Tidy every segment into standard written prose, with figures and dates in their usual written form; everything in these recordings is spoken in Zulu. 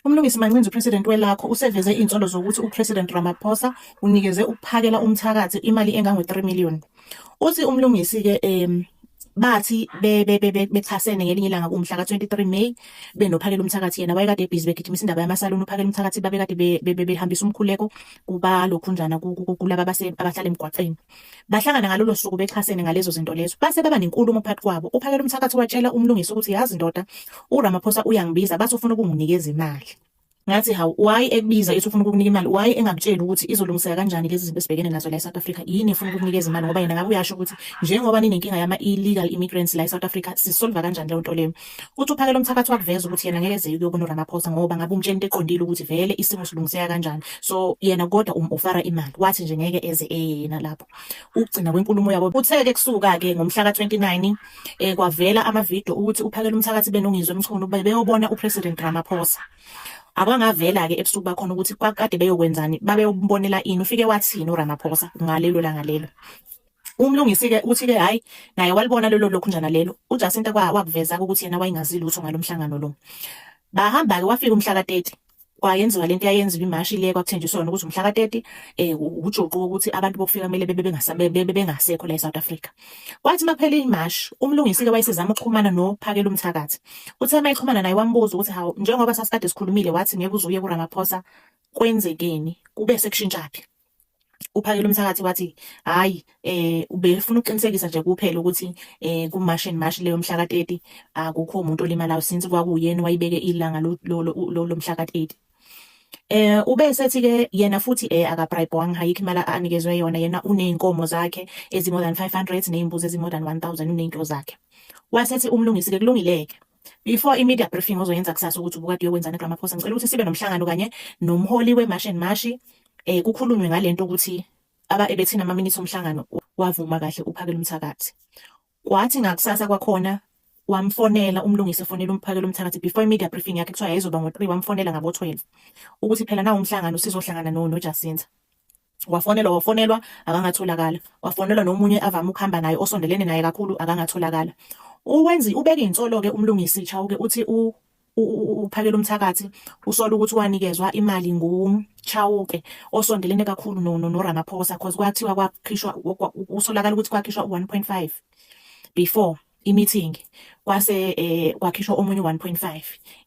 Umlungisi Mancinza, uPresident welakho, useveze iy'nsolo zokuthi uPresident Ramaphosa unikeze ukuphakela umthakathi imali engango-3 million. Uthi umlungisi-ke bathi bechasene ngelinye ilanga kumhla ka-23 May benophakela umthakathi, yena wayekade ebhizi begijimisa indaba yamasaluni. Uphakela umthakathi babekade behambisa umkhuleko kuba lokhunjana kulaba abahlala emgwaqeni. Bahlangana ngalolo suku bechasene ngalezo zinto lezo, base baba nenkulumo phakathi kwabo. Uphakela umthakathi watshela umlungisi ukuthi yazi ndoda, uRamaphosa uyangibiza bathi ufuna ukunginikeza imali. Ngathi hawu, why ekubiza ethi ufuna ukukunika imali? Why engakutsheli ukuthi izolungiseka kanjani lezi zinto esibhekene nazo la eSouth Africa? Yini efuna ukukunikeza imali? Ngoba yena ngabe uyasho ukuthi njengoba ninenkinga yama-illegal immigrants la eSouth Africa, sisolva kanjani leyo nto leyo. Uthi uphakela umthakathi wakuveza ukuthi yena ngeke eze ukuyobona uRamaphosa ngoba ngabe umtshela into eqondile ukuthi vele isimo silungiseka kanjani. So yena kodwa ufara imali, wathi nje ngeke eze yena lapho. Ukugcina kwenkulumo yabo uthe-ke kusuka-ke ngomhla ka-29 kwavela amavidiyo ukuthi uphakela umthakathi benongizwe emchunu beyobona uPresident Ramaphosa. Akwangavela-ke ebusuku bakhona ukuthi kade beyokwenzani, babeyobonela ini, ufike wathini uRamaphosa ngalelo langa lelo. Umlungisi-ke uthi-ke hhayi naye walibona lelo lokhunjana lelo. uJacinta wakuveza ukuthi yena wayengazi lutho ngalo mhlangano lo. Bahamba-ke wafika umhla ka-30 kwayenziwa lento eyayenziwa imashi le kwakuthenjiswa yona ukuthi umhla ka-30 ujuqu wokuthi abantu bokufika kumele bebengasekho la eSouth Africa. Kwathi makuphela imashi, umlungisi-ke wayesezama ukuxhumana nophakela umthakathi. Uthe uma exhumana naye wambuza ukuthi hawu, njengoba sasikade sikhulumile wathi ngeke uze uye kuRamaphosa, kwenzekeni? Kube sekushintshapi? Uphakela umthakathi wathi hhayi, ubefuna ukuqinisekisa nje kuphela ukuthi kumashi leyo mhla ka-30 akukho umuntu olimalayo since kwakuyena wayibeke ilanga lo mhla ka-30. Ube sethi-ke yena futhi akabrayibhwanga, ayikho imali anikezwe yona. Yena uney'nkomo zakhe ezi-more than 500 ney'mbuzi ezi-more than 1000 uney'nto zakhe. Wasethi umlungisi-ke kulungile-ke, before i-media briefing ozoyenza kusasa ukuthi ubukade uyokwenzani kuRamaphosa, ngicela ukuthi sibe nomhlangano kanye nomholi we-mashi kukhulunywe ngalento ukuthi ebethina ama-minutes omhlangano. Wavuma kahle uphakela umthakathi. Kwathi ngakusasa kwakhona wamfonela umlungisi, efonela umphakela umthakathi before i-media briefing yakhe kuthiwa yayizoba ngo-3, wamfonela ngabo-12 ukuthi phela nawo umhlangano sizohlangana noJacinta. Wafonelwa akangatholakala. Wafonelwa nomunye avame ukuhamba naye osondelene naye kakhulu, akangatholakala. Ubeka iy'nsolo-ke umlungisi Chauke, uthi uphakela umthakathi usola ukuthi wanikezwa imali nguChauke osondelene kakhulu noRamaphosa, cause kwathiwa kwakhishwa, usolakala ukuthi kwakhishwa 1.5 before i-meeting, kwase kwakhishwa omunye 1.5.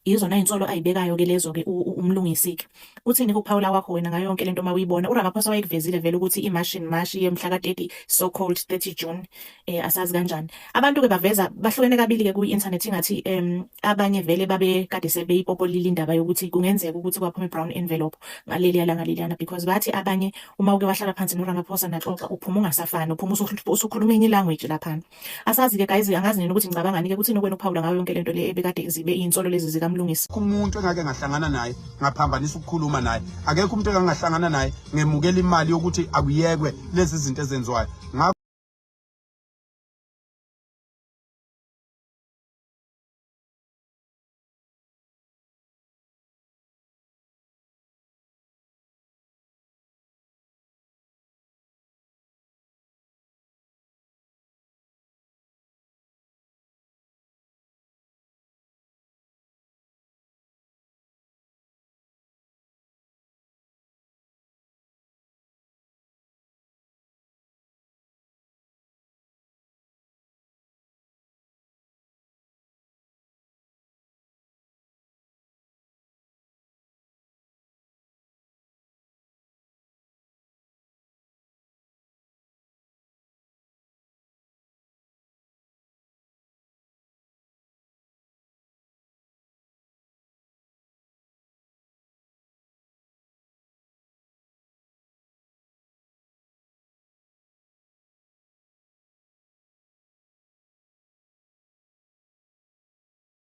Izona iy'nsolo ayibekayo-ke lezo-ke umlungisi-ke. Uthini kuphawula kwakho wena ngayo yonke lento uma uyibona? uRamaphosa wayekuvezile vele ukuthi imashi yemhla ka-30, so called 30 June, asazi kanjani. Abantu-ke bahlukene kabili-ke kwi-internet, ingathi abanye vele babekade sebeyipopolila indaba yokuthi kungenzeka ukuthi kwaphuma i-brown envelope ngaleliya langa leliyana, because bathi abanye uma uke wahlala phansi noRamaphosa naxoxa uphuma ungasafani, uphuma usukhuluma enye ilanguage laphana. Asazi-ke guys, angazi nini ukuthi ngicabangani-ke kuthini okwena uphawula ngayo yonke lento le ebekade zibe iy'nsolo lezi zikamlungisi. Umuntu engake ngahlangana naye ngaphambanisa ukukhuluma naye, akekho umuntu engahlangana naye ngemukela imali yokuthi akuyekwe lezi zinto ezenziwayo.